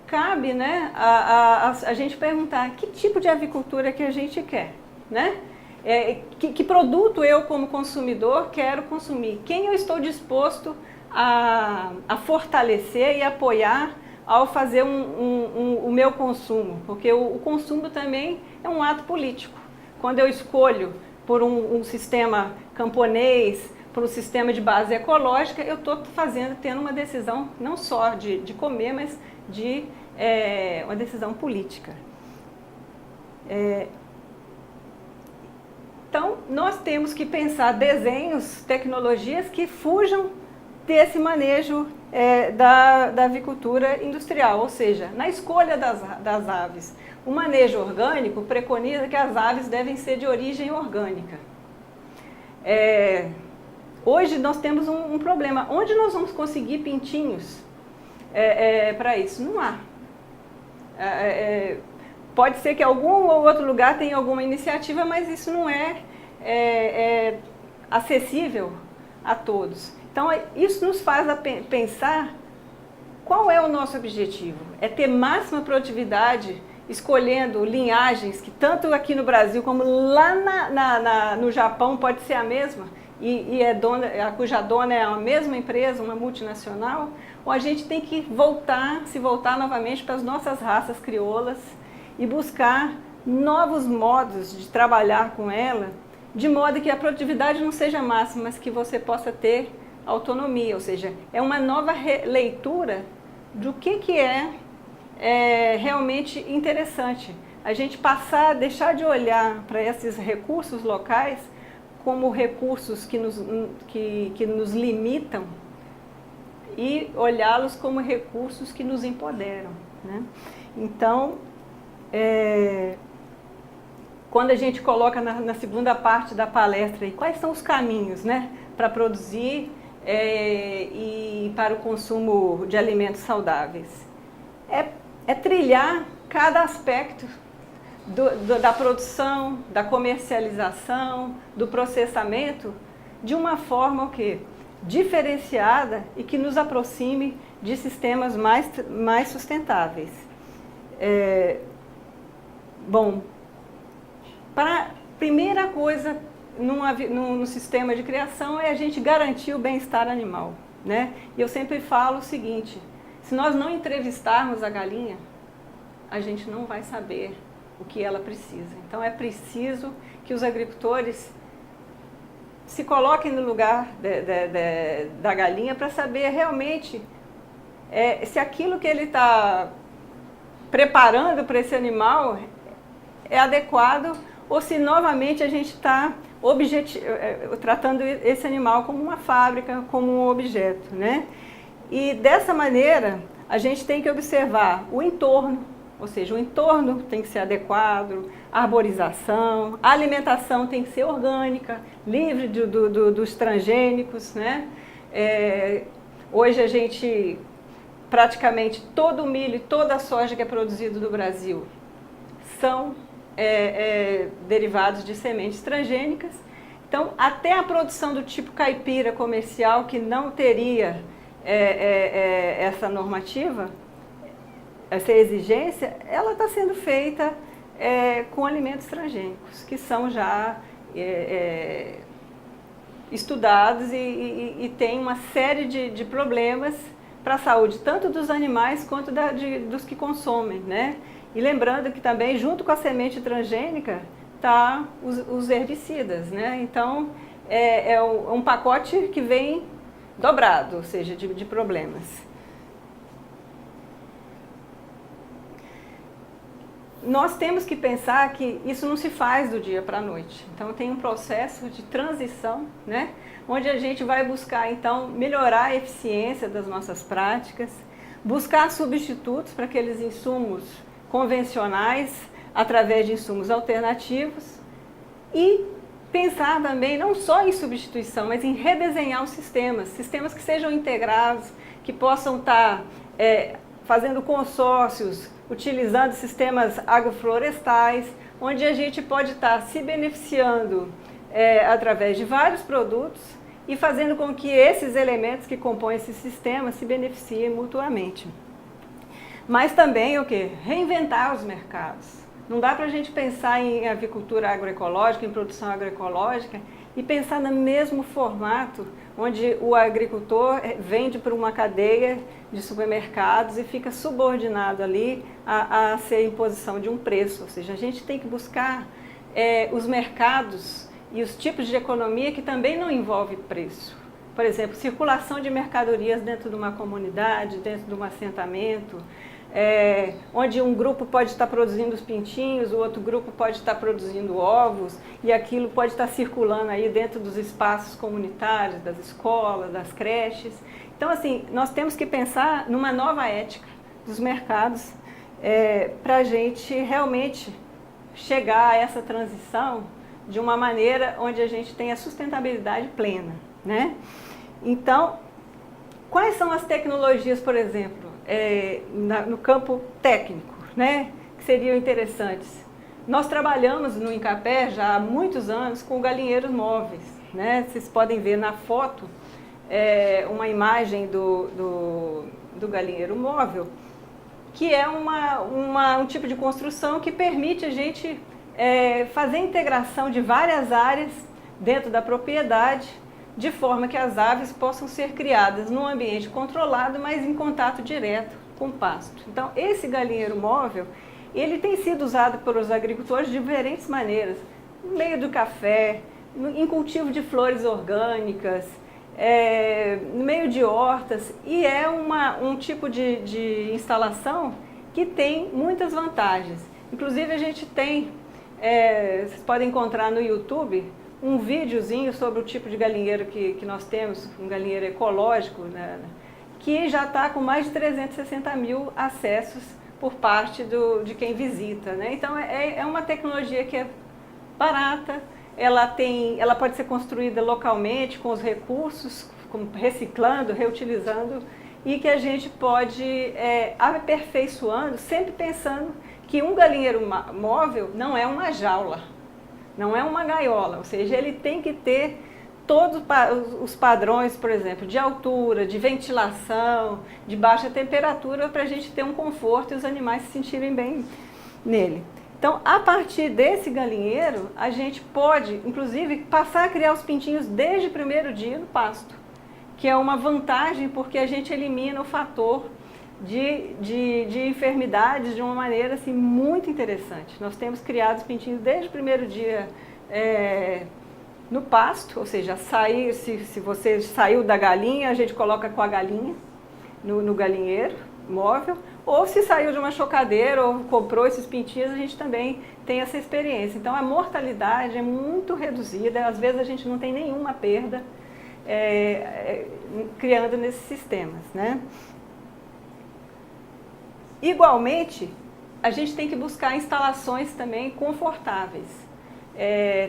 Speaker 1: cabe, né, a gente perguntar que tipo de avicultura que a gente quer, né? Que produto eu como consumidor quero consumir, quem eu estou disposto a fortalecer e apoiar ao fazer o meu consumo, porque o consumo também é um ato político. Quando eu escolho por um sistema camponês, por um sistema de base ecológica, eu estou tendo uma decisão não só de comer, mas de uma decisão política. Então, nós temos que pensar desenhos, tecnologias que fujam desse manejo da avicultura industrial, ou seja, na escolha das aves. O manejo orgânico preconiza que as aves devem ser de origem orgânica. Hoje nós temos um problema. Onde nós vamos conseguir pintinhos para isso? Não há. Pode ser que algum ou outro lugar tenha alguma iniciativa, mas isso não é acessível a todos. Então, isso nos faz pensar qual é o nosso objetivo. É ter máxima produtividade, escolhendo linhagens que tanto aqui no Brasil como lá no Japão pode ser a mesma, cuja dona é a mesma empresa, uma multinacional, ou a gente tem que se voltar novamente para as nossas raças crioulas e buscar novos modos de trabalhar com ela, de modo que a produtividade não seja máxima, mas que você possa ter autonomia, ou seja, é uma nova leitura do que é realmente interessante. A gente deixar de olhar para esses recursos locais como recursos que nos limitam e olhá-los como recursos que nos empoderam, né? Então, quando a gente coloca na segunda parte da palestra, quais são os caminhos, né, para produzir e para o consumo de alimentos saudáveis? É trilhar cada aspecto da produção, da comercialização, do processamento, de uma forma diferenciada e que nos aproxime de sistemas mais sustentáveis. Bom, primeira coisa no sistema de criação é a gente garantir o bem-estar animal, né? E eu sempre falo o seguinte: se nós não entrevistarmos a galinha, a gente não vai saber o que ela precisa. Então é preciso que os agricultores se coloquem no lugar da galinha para saber realmente se aquilo que ele está preparando para esse animal é adequado ou se novamente a gente está tratando esse animal como uma fábrica, como um objeto, né? E dessa maneira a gente tem que observar o entorno, ou seja, o entorno tem que ser adequado, a arborização, a alimentação tem que ser orgânica, livre dos transgênicos, né? Hoje a gente, praticamente todo o milho e toda a soja que é produzido no Brasil são derivados de sementes transgênicas. Então, até a produção do tipo caipira comercial, que não teria essa normativa, essa exigência, ela está sendo feita com alimentos transgênicos, que são já estudados e tem uma série de problemas para a saúde, tanto dos animais quanto dos que consomem, né? E lembrando que também, junto com a semente transgênica, tá os herbicidas, né? Então, é um pacote que vem dobrado, ou seja, de problemas. Nós temos que pensar que isso não se faz do dia para a noite. Então, tem um processo de transição, né? Onde a gente vai buscar, então, melhorar a eficiência das nossas práticas, buscar substitutos para aqueles insumos convencionais, através de insumos alternativos, e pensar também não só em substituição, mas em redesenhar os sistemas que sejam integrados, que possam estar fazendo consórcios, utilizando sistemas agroflorestais, onde a gente pode estar se beneficiando através de vários produtos e fazendo com que esses elementos que compõem esse sistema se beneficiem mutuamente. Mas também o quê? Reinventar os mercados. Não dá para a gente pensar em avicultura agroecológica, em produção agroecológica e pensar no mesmo formato onde o agricultor vende para uma cadeia de supermercados e fica subordinado ali a ser imposição de um preço. Ou seja, a gente tem que buscar os mercados e os tipos de economia que também não envolve preço. Por exemplo, circulação de mercadorias dentro de uma comunidade, dentro de um assentamento, onde um grupo pode estar produzindo os pintinhos, o outro grupo pode estar produzindo ovos, e aquilo pode estar circulando aí dentro dos espaços comunitários, das escolas, das creches. Então, assim, nós temos que pensar numa nova ética dos mercados para a gente realmente chegar a essa transição de uma maneira onde a gente tenha sustentabilidade plena, né? Então, quais são as tecnologias, por exemplo, no campo técnico, né, que seriam interessantes? Nós trabalhamos no Incapé já há muitos anos com galinheiros móveis, né? Vocês podem ver na foto uma imagem do galinheiro móvel, que é um tipo de construção que permite a gente fazer a integração de várias áreas dentro da propriedade, de forma que as aves possam ser criadas num ambiente controlado, mas em contato direto com o pasto. Então, esse galinheiro móvel, ele tem sido usado pelos agricultores de diferentes maneiras, no meio do café, em cultivo de flores orgânicas, no meio de hortas, e é um tipo de instalação que tem muitas vantagens. Inclusive, a gente tem, vocês podem encontrar no YouTube, um videozinho sobre o tipo de galinheiro que nós temos, um galinheiro ecológico, né, que já está com mais de 360 mil acessos por parte de quem visita, né? Então, é uma tecnologia que é barata, ela pode ser construída localmente com os recursos, reciclando, reutilizando, e que a gente pode aperfeiçoando, sempre pensando que um galinheiro móvel não é uma jaula, não é uma gaiola, ou seja, ele tem que ter todos os padrões, por exemplo, de altura, de ventilação, de baixa temperatura, para a gente ter um conforto e os animais se sentirem bem nele. Então, a partir desse galinheiro, a gente pode, inclusive, passar a criar os pintinhos desde o primeiro dia no pasto, que é uma vantagem porque a gente elimina o fator de enfermidades de uma maneira assim, muito interessante. Nós temos criado os pintinhos desde o primeiro dia no pasto, ou seja, se você saiu da galinha, a gente coloca com a galinha no galinheiro móvel, ou se saiu de uma chocadeira ou comprou esses pintinhos, a gente também tem essa experiência. Então a mortalidade é muito reduzida, às vezes a gente não tem nenhuma perda criando nesses sistemas, né? Igualmente, a gente tem que buscar instalações também confortáveis.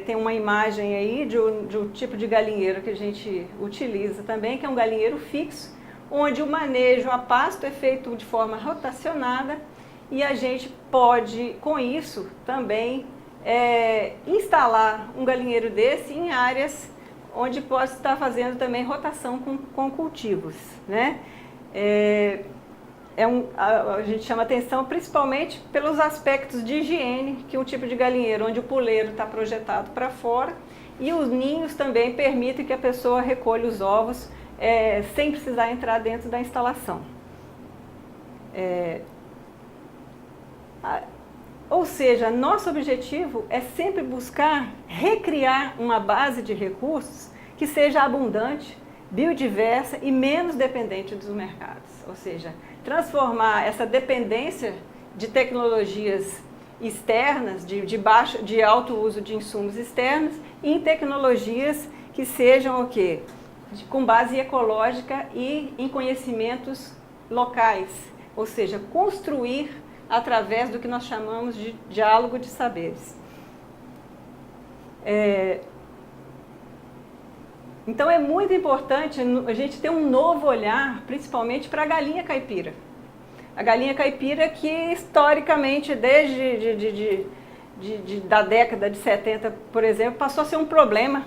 Speaker 1: Tem uma imagem aí de um tipo de galinheiro que a gente utiliza também, que é um galinheiro fixo, onde o manejo a pasto é feito de forma rotacionada e a gente pode, com isso, também instalar um galinheiro desse em áreas onde pode estar fazendo também rotação com cultivos, né? A gente chama atenção principalmente pelos aspectos de higiene, que é um tipo de galinheiro onde o puleiro está projetado para fora e os ninhos também permitem que a pessoa recolha os ovos sem precisar entrar dentro da instalação. Ou seja, nosso objetivo é sempre buscar recriar uma base de recursos que seja abundante, biodiversa e menos dependente dos mercados. Ou seja, transformar essa dependência de tecnologias externas, de alto uso de insumos externos, em tecnologias que sejam o quê? Com base ecológica e em conhecimentos locais. Ou seja, construir através do que nós chamamos de diálogo de saberes. Então é muito importante a gente ter um novo olhar, principalmente para a galinha caipira. A galinha caipira que historicamente, desde da década de 70, por exemplo, passou a ser um problema,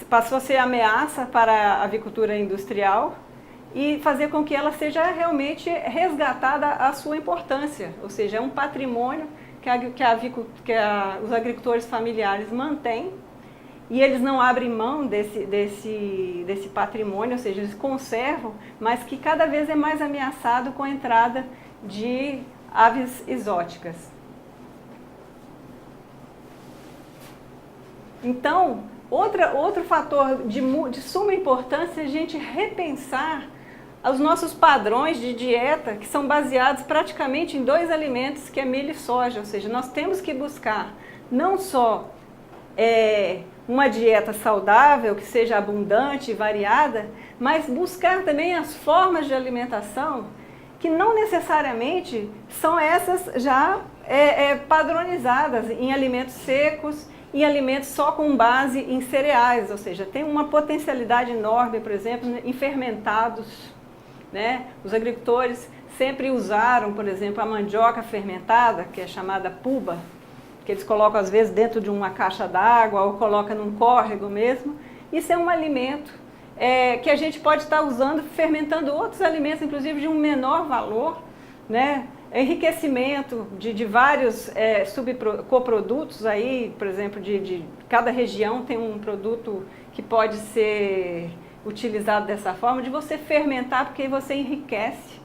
Speaker 1: passou a ser ameaça para a avicultura industrial e fazer com que ela seja realmente resgatada a sua importância, ou seja, é um patrimônio que os agricultores familiares mantêm e eles não abrem mão desse patrimônio, ou seja, eles conservam, mas que cada vez é mais ameaçado com a entrada de aves exóticas. Então, outro fator de suma importância é a gente repensar os nossos padrões de dieta, que são baseados praticamente em 2 alimentos, que é milho e soja. Ou seja, nós temos que buscar não só uma dieta saudável, que seja abundante e variada, mas buscar também as formas de alimentação que não necessariamente são essas já padronizadas em alimentos secos, em alimentos só com base em cereais, ou seja, tem uma potencialidade enorme, por exemplo, em fermentados, né? Os agricultores sempre usaram, por exemplo, a mandioca fermentada, que é chamada puba, que eles colocam às vezes dentro de uma caixa d'água ou colocam num córrego mesmo. Isso é um alimento que a gente pode estar usando, fermentando outros alimentos, inclusive de um menor valor, né? Enriquecimento de vários coprodutos aí, por exemplo, de cada região tem um produto que pode ser utilizado dessa forma, de você fermentar, porque você enriquece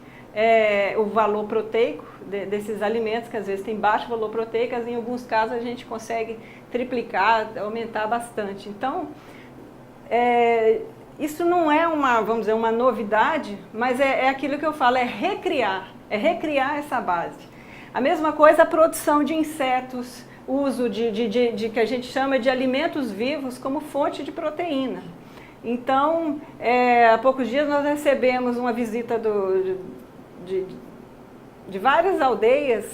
Speaker 1: o valor proteico desses alimentos, que às vezes tem baixo valor proteico, em alguns casos a gente consegue triplicar, aumentar bastante. Então, isso não é vamos dizer, uma novidade, mas é aquilo que eu falo, é recriar essa base. A mesma coisa a produção de insetos, uso de que a gente chama de alimentos vivos como fonte de proteína. Então, há poucos dias nós recebemos uma visita de várias aldeias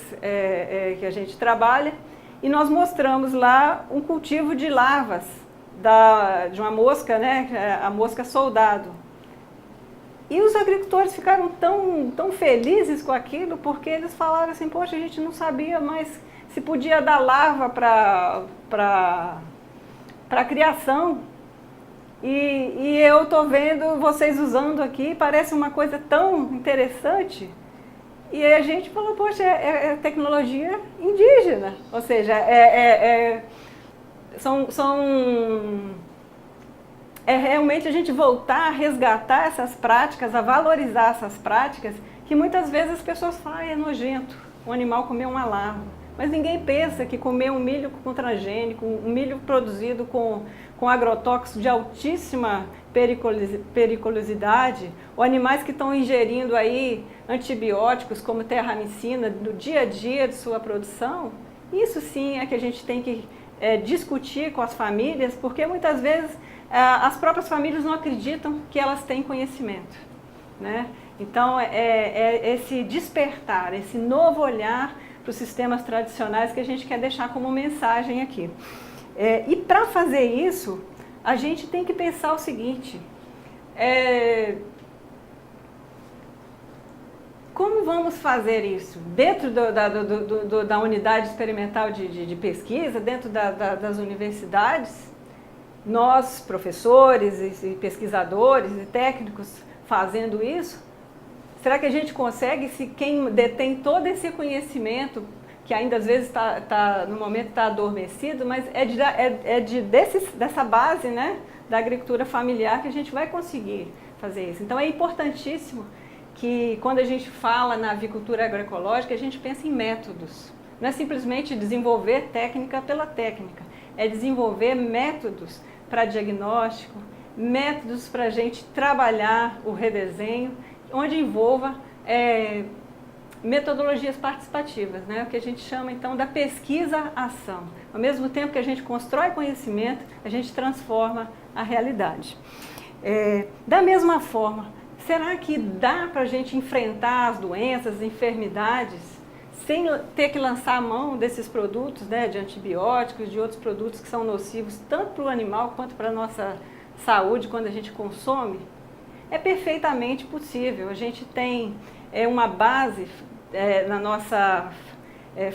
Speaker 1: que a gente trabalha e nós mostramos lá um cultivo de larvas de uma mosca, né, a mosca soldado. E os agricultores ficaram tão felizes com aquilo, porque eles falaram assim, poxa, a gente não sabia mais se podia dar larva para a criação. E eu estou vendo vocês usando aqui, parece uma coisa tão interessante. E aí a gente falou, poxa, é tecnologia indígena, ou seja, realmente a gente voltar a resgatar essas práticas, a valorizar essas práticas que muitas vezes as pessoas falam, é nojento o animal comer uma larva. Mas ninguém pensa que comer um milho com transgênico, um milho produzido com agrotóxicos de altíssima periculosidade, ou animais que estão ingerindo aí antibióticos como terramicina no dia a dia de sua produção, isso sim é que a gente tem que discutir com as famílias, porque muitas vezes as próprias famílias não acreditam que elas têm conhecimento, né? Então esse despertar, esse novo olhar para os sistemas tradicionais que a gente quer deixar como mensagem aqui. E para fazer isso, a gente tem que pensar o seguinte, como vamos fazer isso? Dentro da unidade experimental de pesquisa, dentro das universidades, nós, professores e pesquisadores e técnicos fazendo isso, será que a gente consegue, se quem detém todo esse conhecimento, que ainda às vezes no momento está adormecido, mas dessa base, né, da agricultura familiar que a gente vai conseguir fazer isso. Então é importantíssimo que quando a gente fala na avicultura agroecológica, a gente pensa em métodos. Não é simplesmente desenvolver técnica pela técnica, é desenvolver métodos para diagnóstico, métodos para a gente trabalhar o redesenho, onde envolva metodologias participativas, né? O que a gente chama então da pesquisa-ação. Ao mesmo tempo que a gente constrói conhecimento, a gente transforma a realidade. Da mesma forma, será que dá para a gente enfrentar as doenças, as enfermidades, sem ter que lançar a mão desses produtos, né, de antibióticos, de outros produtos que são nocivos tanto para o animal quanto para a nossa saúde quando a gente consome? É perfeitamente possível. A gente tem uma base na nossa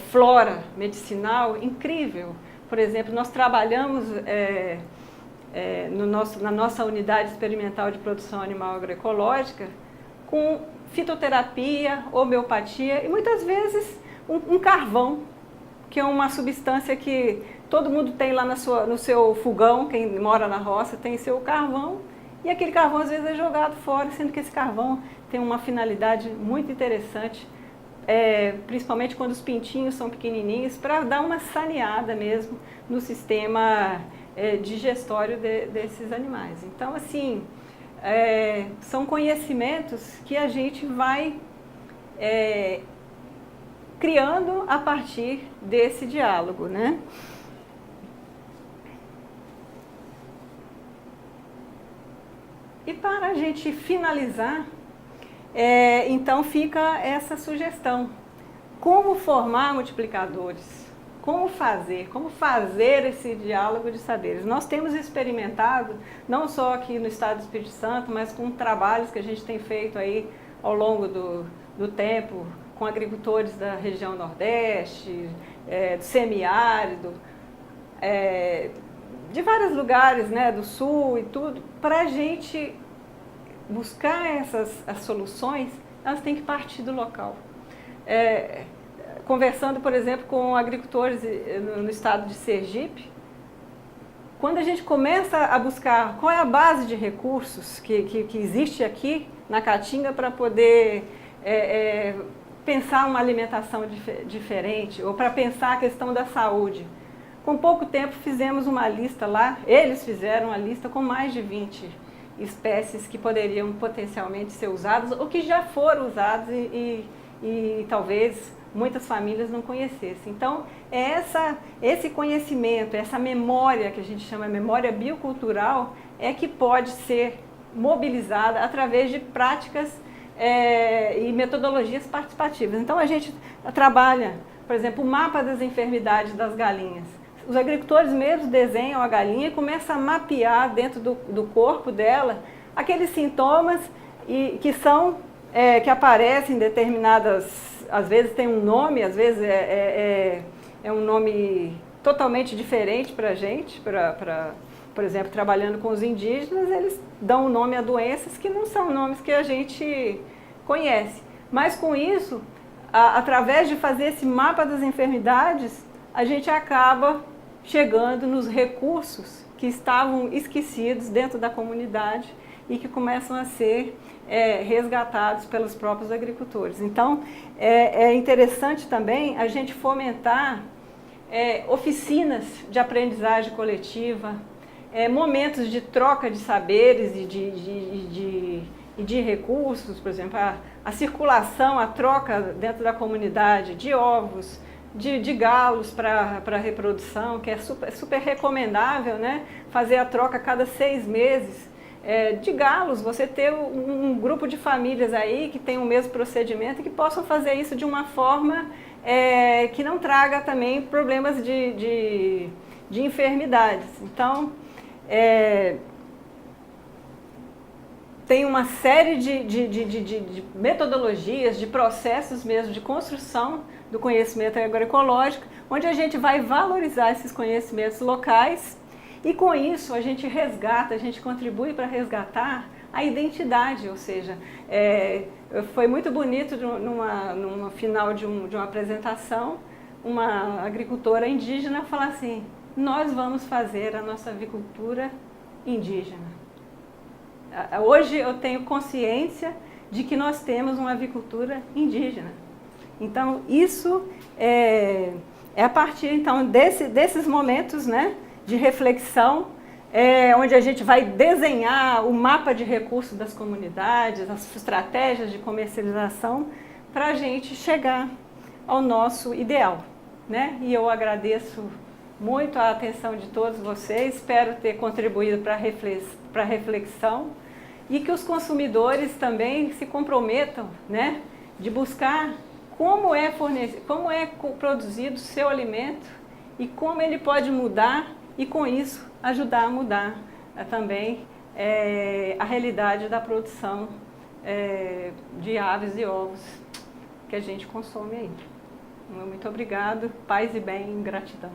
Speaker 1: flora medicinal incrível. Por exemplo, nós trabalhamos na nossa unidade experimental de produção animal agroecológica com fitoterapia, homeopatia e muitas vezes um carvão, que é uma substância que todo mundo tem lá no seu fogão, quem mora na roça tem seu carvão, e aquele carvão às vezes é jogado fora, sendo que esse carvão tem uma finalidade muito interessante, principalmente quando os pintinhos são pequenininhos, para dar uma saneada mesmo no sistema digestório desses animais. Então, assim, são conhecimentos que a gente vai criando a partir desse diálogo, né? E para a gente finalizar, então fica essa sugestão. Como formar multiplicadores? Como fazer esse diálogo de saberes? Nós temos experimentado, não só aqui no estado do Espírito Santo, mas com trabalhos que a gente tem feito aí ao longo do tempo, com agricultores da região Nordeste, do semiárido, de vários lugares, né, do Sul e tudo. Para a gente buscar as soluções, elas têm que partir do local. Conversando, por exemplo, com agricultores no estado de Sergipe, quando a gente começa a buscar qual é a base de recursos que existe aqui na Caatinga para poder pensar uma alimentação diferente, ou para pensar a questão da saúde. Com pouco tempo fizemos uma lista lá, eles fizeram uma lista com mais de 20 espécies que poderiam potencialmente ser usadas, ou que já foram usadas e talvez muitas famílias não conhecessem. Então, esse conhecimento, essa memória que a gente chama de memória biocultural, que pode ser mobilizada através de práticas e metodologias participativas. Então, a gente trabalha, por exemplo, o mapa das enfermidades das galinhas. Os agricultores mesmos desenham a galinha e começam a mapear dentro do corpo dela aqueles sintomas que aparecem em determinadas, às vezes tem um nome, às vezes é um nome totalmente diferente para a gente, por exemplo, trabalhando com os indígenas, eles dão um nome a doenças que não são nomes que a gente conhece. Mas com isso, através de fazer esse mapa das enfermidades, a gente acaba chegando nos recursos que estavam esquecidos dentro da comunidade e que começam a ser resgatados pelos próprios agricultores. Então, é interessante também a gente fomentar oficinas de aprendizagem coletiva, momentos de troca de saberes e de recursos, por exemplo, a circulação, a troca dentro da comunidade de ovos, de galos para reprodução, que é super recomendável, né? Fazer a troca a cada 6 meses. De galos, você ter um grupo de famílias aí que tem o mesmo procedimento e que possam fazer isso de uma forma que não traga também problemas de enfermidades. Então, tem uma série de metodologias, de processos mesmo de construção do conhecimento agroecológico, onde a gente vai valorizar esses conhecimentos locais e com isso a gente resgata, a gente contribui para resgatar a identidade, ou seja, foi muito bonito numa final de uma apresentação, uma agricultora indígena falar assim: nós vamos fazer a nossa avicultura indígena. Hoje eu tenho consciência de que nós temos uma avicultura indígena. Então, isso é a partir então, desses momentos, né, de reflexão, onde a gente vai desenhar o mapa de recursos das comunidades, as estratégias de comercialização, para a gente chegar ao nosso ideal, né? E eu agradeço muito a atenção de todos vocês, espero ter contribuído para a reflexão e que os consumidores também se comprometam, né, de buscar como é produzido o seu alimento e como ele pode mudar e com isso ajudar a mudar também a realidade da produção de aves e ovos que a gente consome aí. Muito obrigado, paz e bem, gratidão.